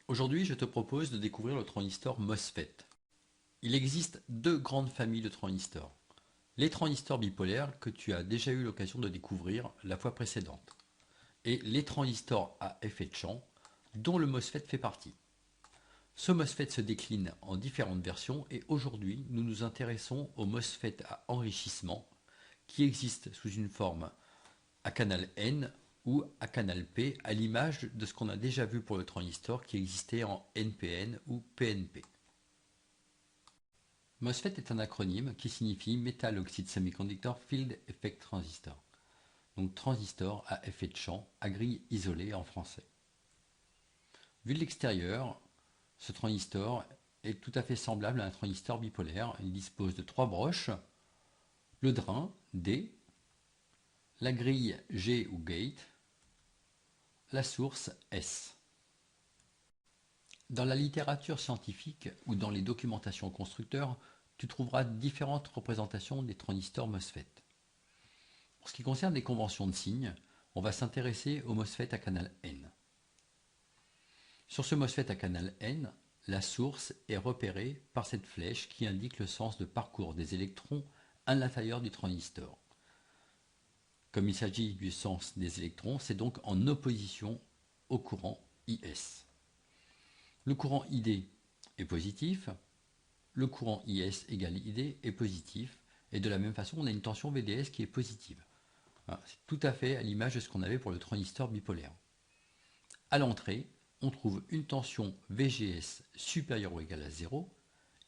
Aujourd'hui, je te propose de découvrir le transistor MOSFET. Il existe deux grandes familles de transistors. Les transistors bipolaires que tu as déjà eu l'occasion de découvrir la fois précédente et les transistors à effet de champ dont le MOSFET fait partie. Ce MOSFET se décline en différentes versions et aujourd'hui nous nous intéressons au MOSFET à enrichissement qui existe sous une forme à canal N ou à canal P à l'image de ce qu'on a déjà vu pour le transistor qui existait en NPN ou PNP. MOSFET est un acronyme qui signifie Metal Oxide Semiconductor Field Effect Transistor, donc transistor à effet de champ, à grille isolée en français. Vu de l'extérieur, ce transistor est tout à fait semblable à un transistor bipolaire. Il dispose de trois broches, le drain D, la grille G ou gate, la source S. Dans la littérature scientifique ou dans les documentations constructeurs, tu trouveras différentes représentations des transistors MOSFET. Pour ce qui concerne les conventions de signes, on va s'intéresser au MOSFET à canal N. Sur ce MOSFET à canal N, la source est repérée par cette flèche qui indique le sens de parcours des électrons à l'intérieur du transistor. Comme il s'agit du sens des électrons, c'est donc en opposition au courant IS. Le courant ID est positif, le courant IS égale ID est positif, et de la même façon, on a une tension VDS qui est positive. C'est tout à fait à l'image de ce qu'on avait pour le transistor bipolaire. À l'entrée, on trouve une tension VGS supérieure ou égale à 0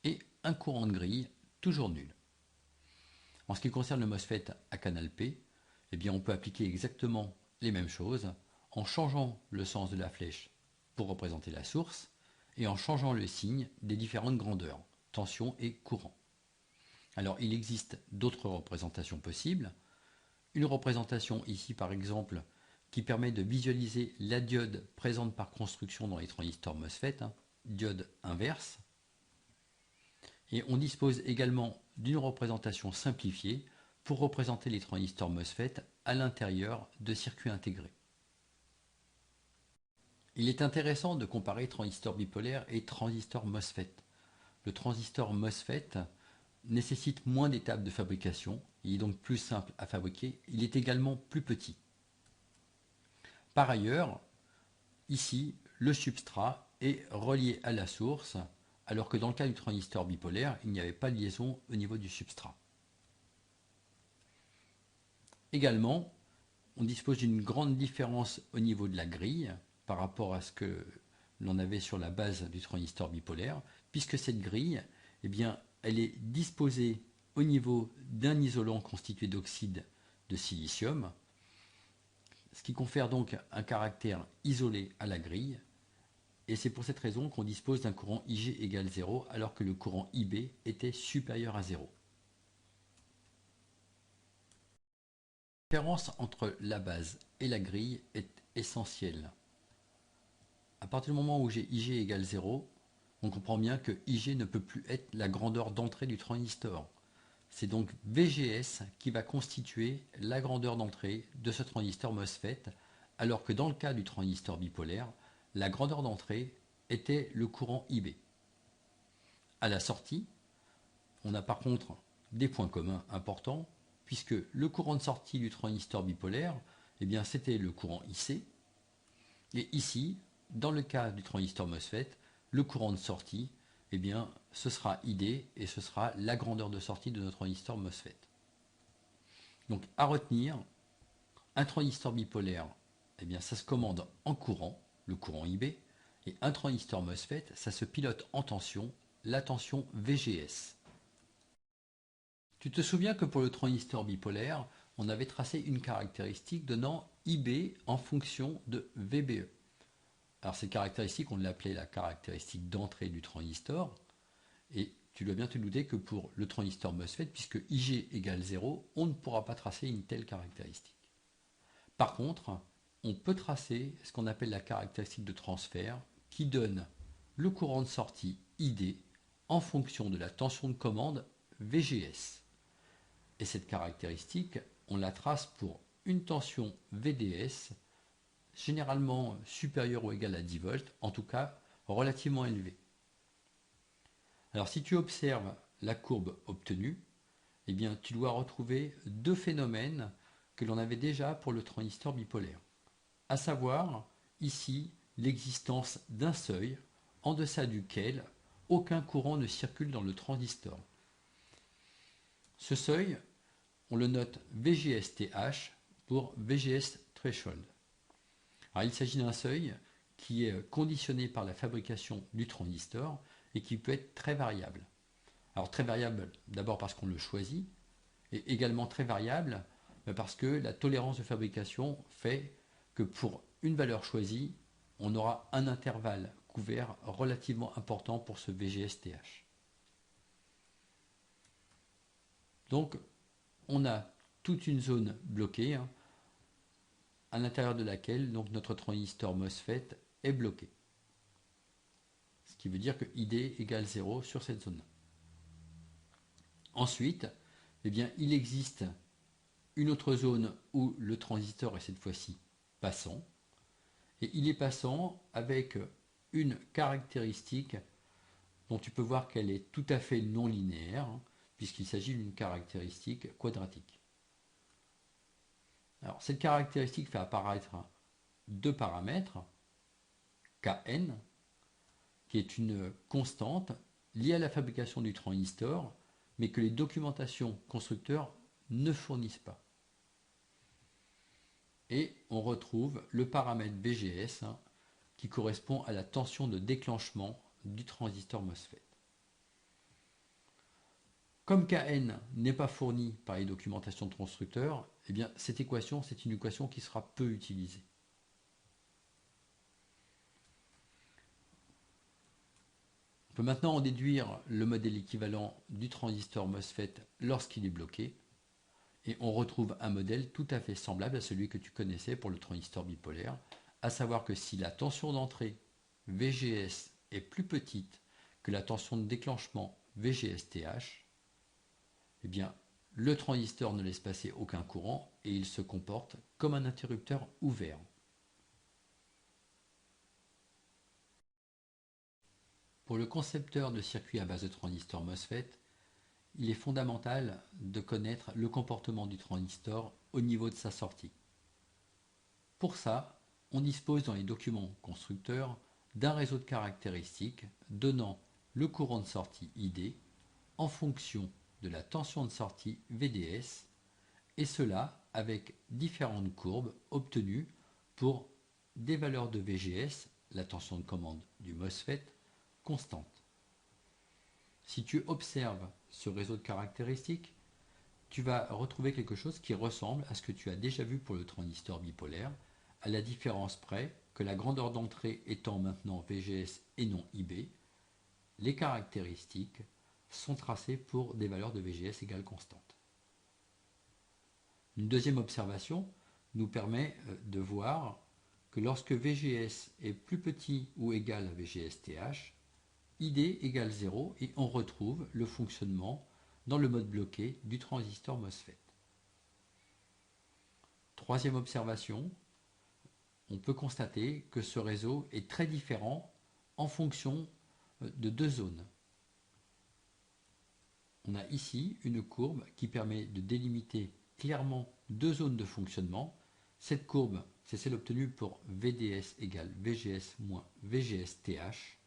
et un courant de grille toujours nul. En ce qui concerne le MOSFET à canal P, eh bien on peut appliquer exactement les mêmes choses en changeant le sens de la flèche pour représenter la source et en changeant le signe des différentes grandeurs, tension et courant. Alors il existe d'autres représentations possibles. Une représentation ici par exemple qui permet de visualiser la diode présente par construction dans les transistors MOSFET, diode inverse. Et on dispose également d'une représentation simplifiée pour représenter les transistors MOSFET à l'intérieur de circuits intégrés. Il est intéressant de comparer transistor bipolaire et transistor MOSFET. Le transistor MOSFET nécessite moins d'étapes de fabrication, il est donc plus simple à fabriquer, il est également plus petit. Par ailleurs, ici, le substrat est relié à la source, alors que dans le cas du transistor bipolaire, il n'y avait pas de liaison au niveau du substrat. Également, on dispose d'une grande différence au niveau de la grille par rapport à ce que l'on avait sur la base du transistor bipolaire, puisque cette grille, eh bien, elle est disposée au niveau d'un isolant constitué d'oxyde de silicium, ce qui confère donc un caractère isolé à la grille, et c'est pour cette raison qu'on dispose d'un courant IG égale 0 alors que le courant IB était supérieur à 0. La différence entre la base et la grille est essentielle. À partir du moment où j'ai IG égale 0, on comprend bien que IG ne peut plus être la grandeur d'entrée du transistor. C'est donc VGS qui va constituer la grandeur d'entrée de ce transistor MOSFET, alors que dans le cas du transistor bipolaire, la grandeur d'entrée était le courant IB. À la sortie, on a par contre des points communs importants, puisque le courant de sortie du transistor bipolaire, eh bien, c'était le courant IC, et ici, dans le cas du transistor MOSFET, le courant de sortie, eh bien, ce sera ID et ce sera la grandeur de sortie de notre transistor MOSFET. Donc à retenir, un transistor bipolaire, eh bien, ça se commande en courant, le courant IB, et un transistor MOSFET, ça se pilote en tension, la tension VGS. Tu te souviens que pour le transistor bipolaire, on avait tracé une caractéristique donnant IB en fonction de VBE. Alors cette caractéristique, on l'appelait la caractéristique d'entrée du transistor, et tu dois bien te douter que pour le transistor MOSFET, puisque IG égale 0, on ne pourra pas tracer une telle caractéristique. Par contre, on peut tracer ce qu'on appelle la caractéristique de transfert, qui donne le courant de sortie ID en fonction de la tension de commande VGS. Et cette caractéristique, on la trace pour une tension VDS généralement supérieure ou égale à 10 volts, en tout cas relativement élevé. Alors si tu observes la courbe obtenue, eh bien, tu dois retrouver deux phénomènes que l'on avait déjà pour le transistor bipolaire. À savoir, ici, l'existence d'un seuil en deçà duquel aucun courant ne circule dans le transistor. Ce seuil, on le note VGS-TH pour VGS Threshold. Alors, il s'agit d'un seuil qui est conditionné par la fabrication du transistor et qui peut être très variable. Alors très variable d'abord parce qu'on le choisit, et également très variable parce que la tolérance de fabrication fait que pour une valeur choisie, on aura un intervalle couvert relativement important pour ce VGS-TH. Donc on a toute une zone bloquée à l'intérieur de laquelle donc, notre transistor MOSFET est bloqué. Ce qui veut dire que ID égale 0 sur cette zone. Ensuite, eh bien, il existe une autre zone où le transistor est cette fois-ci passant. Et il est passant avec une caractéristique dont tu peux voir qu'elle est tout à fait non linéaire, puisqu'il s'agit d'une caractéristique quadratique. Alors, cette caractéristique fait apparaître deux paramètres, Kn, qui est une constante liée à la fabrication du transistor, mais que les documentations constructeurs ne fournissent pas. Et on retrouve le paramètre VGS qui correspond à la tension de déclenchement du transistor MOSFET. Comme Kn n'est pas fourni par les documentations de constructeurs, eh bien cette équation, c'est une équation qui sera peu utilisée. On peut maintenant en déduire le modèle équivalent du transistor MOSFET lorsqu'il est bloqué, et on retrouve un modèle tout à fait semblable à celui que tu connaissais pour le transistor bipolaire, à savoir que si la tension d'entrée VGS est plus petite que la tension de déclenchement VGS-TH, eh bien, le transistor ne laisse passer aucun courant et il se comporte comme un interrupteur ouvert. Pour le concepteur de circuits à base de transistors MOSFET, il est fondamental de connaître le comportement du transistor au niveau de sa sortie. Pour ça, on dispose dans les documents constructeurs d'un réseau de caractéristiques donnant le courant de sortie ID en fonction de la tension de sortie VDS, et cela avec différentes courbes obtenues pour des valeurs de VGS, la tension de commande du MOSFET, constantes. Si tu observes ce réseau de caractéristiques, tu vas retrouver quelque chose qui ressemble à ce que tu as déjà vu pour le transistor bipolaire, à la différence près que la grandeur d'entrée étant maintenant VGS et non IB, les caractéristiques sont tracées pour des valeurs de VGS égales constantes. Une deuxième observation nous permet de voir que lorsque VGS est plus petit ou égal à VGS-TH, ID égale 0 et on retrouve le fonctionnement dans le mode bloqué du transistor MOSFET. Troisième observation, on peut constater que ce réseau est très différent en fonction de deux zones. On a ici une courbe qui permet de délimiter clairement deux zones de fonctionnement. Cette courbe, c'est celle obtenue pour VDS égale VGS moins VGS-TH.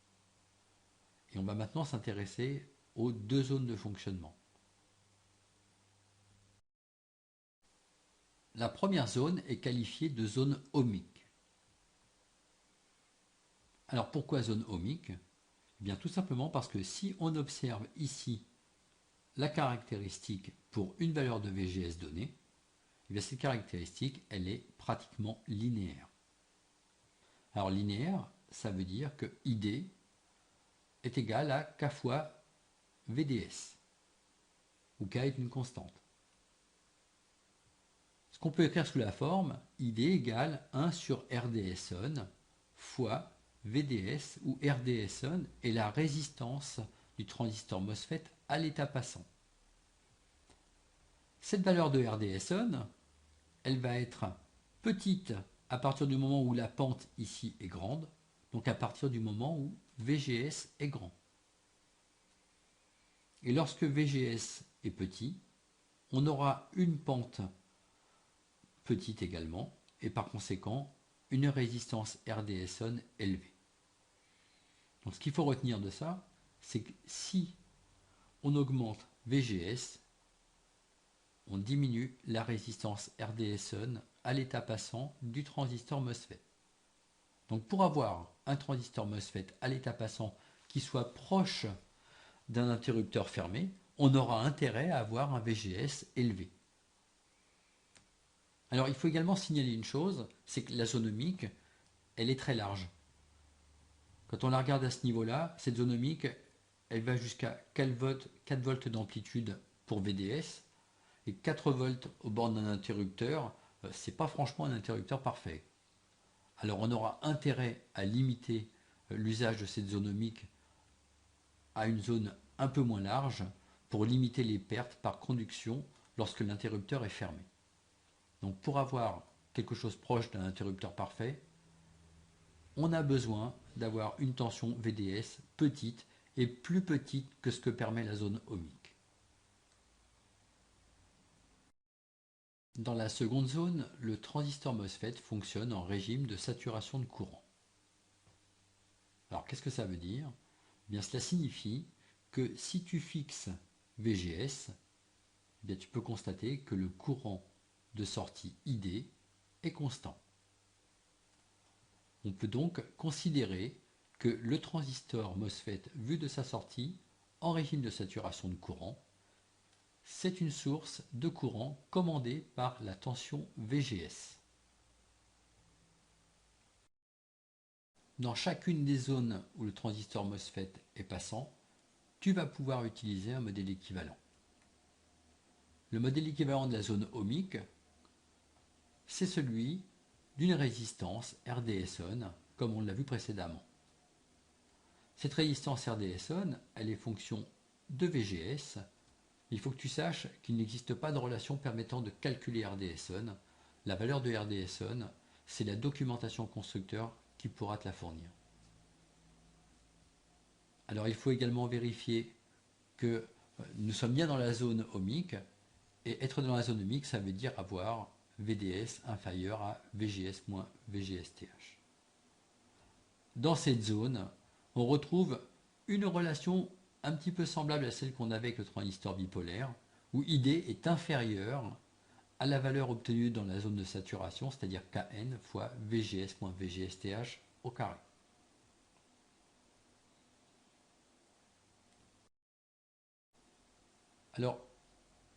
Et on va maintenant s'intéresser aux deux zones de fonctionnement. La première zone est qualifiée de zone ohmique. Alors pourquoi zone ohmique? Eh bien tout simplement parce que si on observe ici la caractéristique pour une valeur de VGS donnée, eh bien cette caractéristique elle est pratiquement linéaire. Alors linéaire, ça veut dire que ID est égal à K fois VDS, où K est une constante. Ce qu'on peut écrire sous la forme ID égale 1 sur RDS-on fois VDS, où RDS-on est la résistance du transistor MOSFET à l'état passant. Cette valeur de RDS-on, elle va être petite à partir du moment où la pente ici est grande, Donc à partir du moment où VGS est grand. Et lorsque VGS est petit, on aura une pente petite également, et par conséquent, une résistance RDSON élevée. Donc ce qu'il faut retenir de ça, c'est que si on augmente VGS, on diminue la résistance RDSON à l'état passant du transistor MOSFET. Donc pour avoir un transistor MOSFET à l'état passant qui soit proche d'un interrupteur fermé, on aura intérêt à avoir un VGS élevé. Alors il faut également signaler une chose, c'est que la zone ohmique, elle est très large. Quand on la regarde à ce niveau-là, cette zone ohmique, elle va jusqu'à 4 volts d'amplitude pour VDS, et 4 volts au bord d'un interrupteur, c'est pas franchement un interrupteur parfait. Alors on aura intérêt à limiter l'usage de cette zone ohmique à une zone un peu moins large pour limiter les pertes par conduction lorsque l'interrupteur est fermé. Donc pour avoir quelque chose proche d'un interrupteur parfait, on a besoin d'avoir une tension VDS petite et plus petite que ce que permet la zone ohmique. Dans la seconde zone, le transistor MOSFET fonctionne en régime de saturation de courant. Alors qu'est-ce que ça veut dire? Eh bien, cela signifie que si tu fixes VGS, eh bien, tu peux constater que le courant de sortie ID est constant. On peut donc considérer que le transistor MOSFET vu de sa sortie en régime de saturation de courant, c'est une source de courant commandée par la tension VGS. Dans chacune des zones où le transistor MOSFET est passant, tu vas pouvoir utiliser un modèle équivalent. Le modèle équivalent de la zone ohmique, c'est celui d'une résistance RDSON, comme on l'a vu précédemment. Cette résistance RDSON, elle est fonction de VGS. Il faut que tu saches qu'il n'existe pas de relation permettant de calculer RDSON. La valeur de RDSON, c'est la documentation constructeur qui pourra te la fournir. Alors il faut également vérifier que nous sommes bien dans la zone ohmique, et être dans la zone ohmique, ça veut dire avoir VDS inférieur à VGS moins VGSTH. Dans cette zone, on retrouve une relation un petit peu semblable à celle qu'on avait avec le transistor bipolaire, où ID est inférieur à la valeur obtenue dans la zone de saturation, c'est-à-dire Kn fois VGS moins VGSTH au carré. Alors,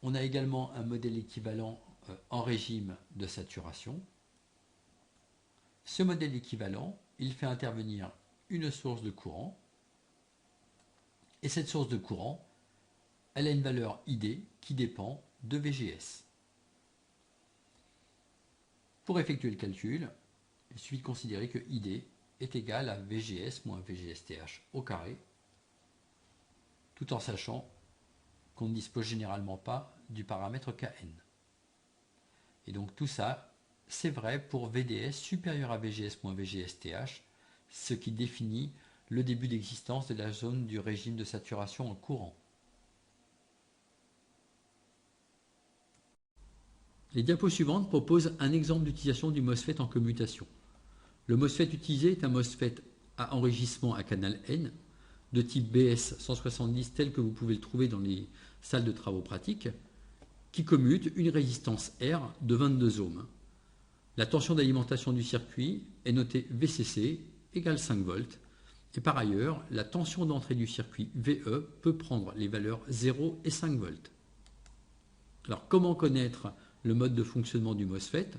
on a également un modèle équivalent en régime de saturation. Ce modèle équivalent, il fait intervenir une source de courant, et cette source de courant, elle a une valeur ID qui dépend de VGS. Pour effectuer le calcul, il suffit de considérer que ID est égal à VGS moins VGSTH au carré, tout en sachant qu'on ne dispose généralement pas du paramètre Kn. Et donc tout ça, c'est vrai pour VDS supérieur à VGS moins VGSTH, ce qui définit le début d'existence de la zone du régime de saturation en courant. Les diapos suivantes proposent un exemple d'utilisation du MOSFET en commutation. Le MOSFET utilisé est un MOSFET à enrichissement à canal N de type BS 170 tel que vous pouvez le trouver dans les salles de travaux pratiques, qui commute une résistance R de 22 ohms. La tension d'alimentation du circuit est notée VCC égale 5 volts, et par ailleurs, la tension d'entrée du circuit VE peut prendre les valeurs 0 et 5 volts. Alors comment connaître le mode de fonctionnement du MOSFET?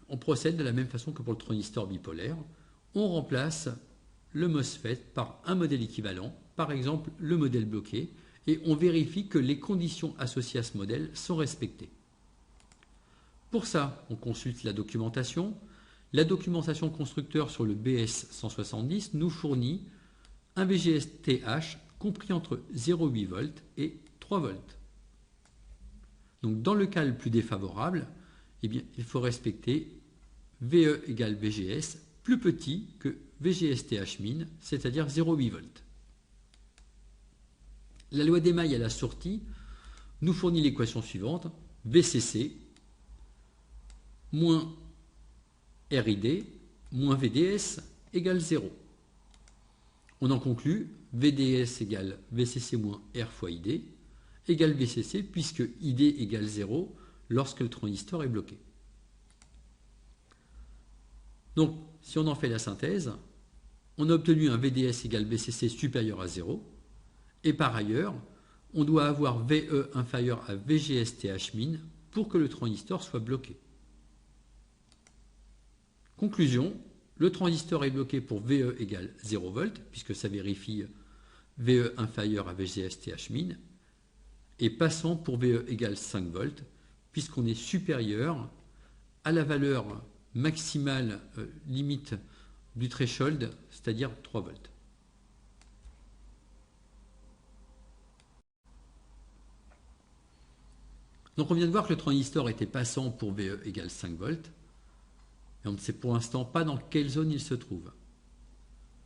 On procède de la même façon que pour le transistor bipolaire. On remplace le MOSFET par un modèle équivalent, par exemple le modèle bloqué, et on vérifie que les conditions associées à ce modèle sont respectées. Pour ça, on consulte la documentation. La documentation constructeur sur le BS 170 nous fournit un VGSTH compris entre 0,8 volts et 3 volts. Donc dans le cas le plus défavorable, eh bien, il faut respecter VE égale VGS plus petit que VGSTH-, c'est-à-dire 0,8 volts. La loi d'Emaille à la sortie nous fournit l'équation suivante, VCC moins RID moins VDS égale 0. On en conclut VDS égale VCC moins R fois ID égale VCC puisque ID égale 0 lorsque le transistor est bloqué. Donc, si on en fait la synthèse, on a obtenu un VDS égale VCC supérieur à 0 et par ailleurs, on doit avoir VE inférieur à VGSTH- pour que le transistor soit bloqué. Conclusion, le transistor est bloqué pour VE égale 0 volts, puisque ça vérifie VE inférieur à VGSTH- et passant pour VE égale 5 volts, puisqu'on est supérieur à la valeur maximale limite du threshold, c'est-à-dire 3 volts. Donc on vient de voir que le transistor était passant pour VE égale 5 volts, et on ne sait pour l'instant pas dans quelle zone il se trouve.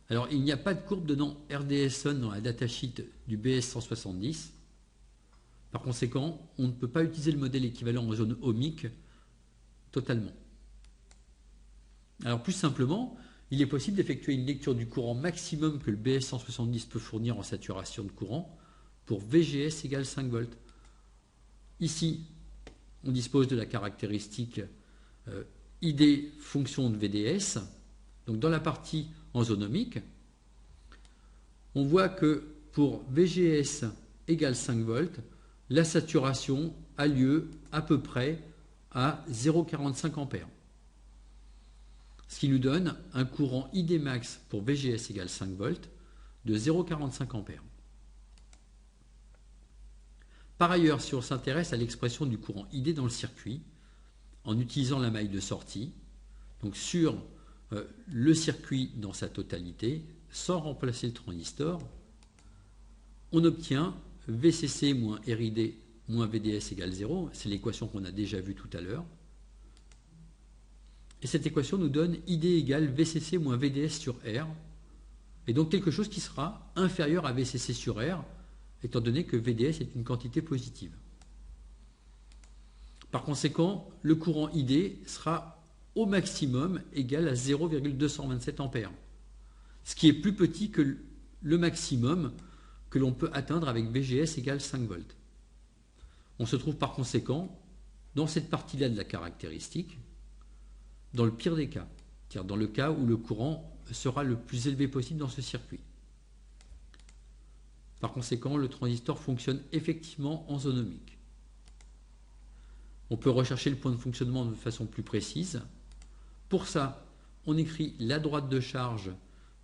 Alors il n'y a pas de courbe de nom RDS-on dans la datasheet du BS170. Par conséquent, on ne peut pas utiliser le modèle équivalent en zone ohmique totalement. Alors plus simplement, il est possible d'effectuer une lecture du courant maximum que le BS170 peut fournir en saturation de courant pour VGS égale 5 volts. Ici, on dispose de la caractéristique ID fonction de VDS. Donc dans la partie en zone ohmique, on voit que pour VGS égale 5 volts, la saturation a lieu à peu près à 0,45 ampères. Ce qui nous donne un courant ID max pour VGS égale 5 volts de 0,45 ampères. Par ailleurs, si on s'intéresse à l'expression du courant ID dans le circuit, en utilisant la maille de sortie, donc sur le circuit dans sa totalité, sans remplacer le transistor, on obtient VCC moins RID moins VDS égale 0, c'est l'équation qu'on a déjà vue tout à l'heure. Et cette équation nous donne ID égale VCC moins VDS sur R, et donc quelque chose qui sera inférieur à VCC sur R, étant donné que VDS est une quantité positive. Par conséquent, le courant ID sera au maximum égal à 0,227 ampères, ce qui est plus petit que le maximum que l'on peut atteindre avec VGS égale 5 volts. On se trouve par conséquent dans cette partie-là de la caractéristique, dans le pire des cas, c'est-à-dire dans le cas où le courant sera le plus élevé possible dans ce circuit. Par conséquent, le transistor fonctionne effectivement en zone ohmique. On peut rechercher le point de fonctionnement de façon plus précise. Pour ça, on écrit la droite de charge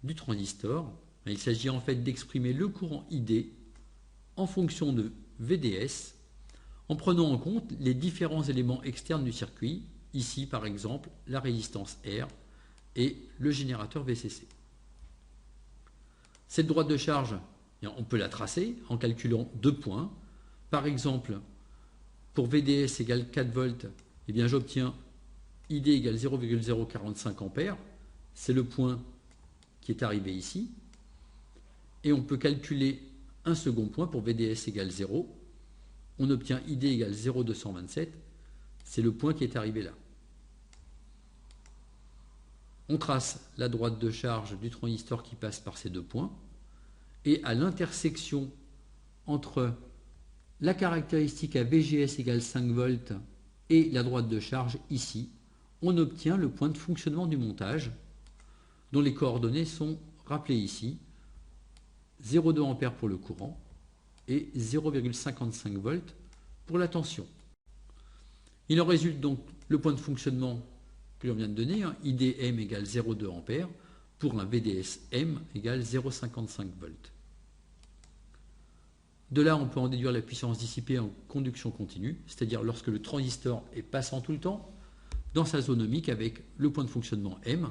du transistor. Il s'agit en fait d'exprimer le courant ID en fonction de VDS, en prenant en compte les différents éléments externes du circuit, ici par exemple la résistance R et le générateur VCC. Cette droite de charge, on peut la tracer en calculant deux points. Par exemple, pour VDS égale 4 volts, eh bien j'obtiens ID égale 0,045 ampères. C'est le point qui est arrivé ici. Et on peut calculer un second point pour VDS égale 0. On obtient ID égale 0,227. C'est le point qui est arrivé là. On trace la droite de charge du transistor qui passe par ces deux points. Et à l'intersection entre la caractéristique à VGS égale 5 volts et la droite de charge ici, on obtient le point de fonctionnement du montage dont les coordonnées sont rappelées ici, 0,2 A pour le courant et 0,55 volts pour la tension. Il en résulte donc le point de fonctionnement que l'on vient de donner, IDM égale 0,2 A pour un VDS-M égale 0,55 volts. De là, on peut en déduire la puissance dissipée en conduction continue, c'est-à-dire lorsque le transistor est passant tout le temps dans sa zone ohmique avec le point de fonctionnement M.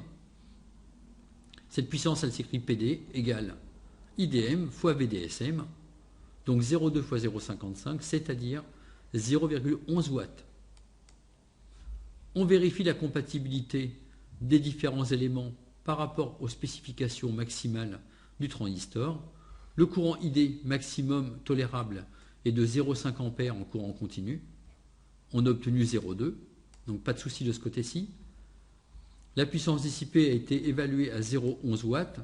Cette puissance, elle s'écrit PD égale IDM fois VDSM, donc 0,2 fois 0,55, c'est-à-dire 0,11 watts. On vérifie la compatibilité des différents éléments par rapport aux spécifications maximales du transistor. Le courant ID maximum tolérable est de 0,5 A en courant continu. On a obtenu 0,2, donc pas de souci de ce côté-ci. La puissance dissipée a été évaluée à 0,11 watts.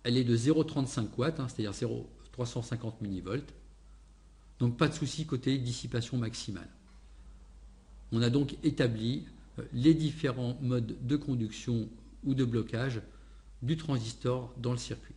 Elle est de 0,35 watts, c'est-à-dire 0,350 millivolts. Donc pas de souci côté dissipation maximale. On a donc établi les différents modes de conduction ou de blocage du transistor dans le circuit.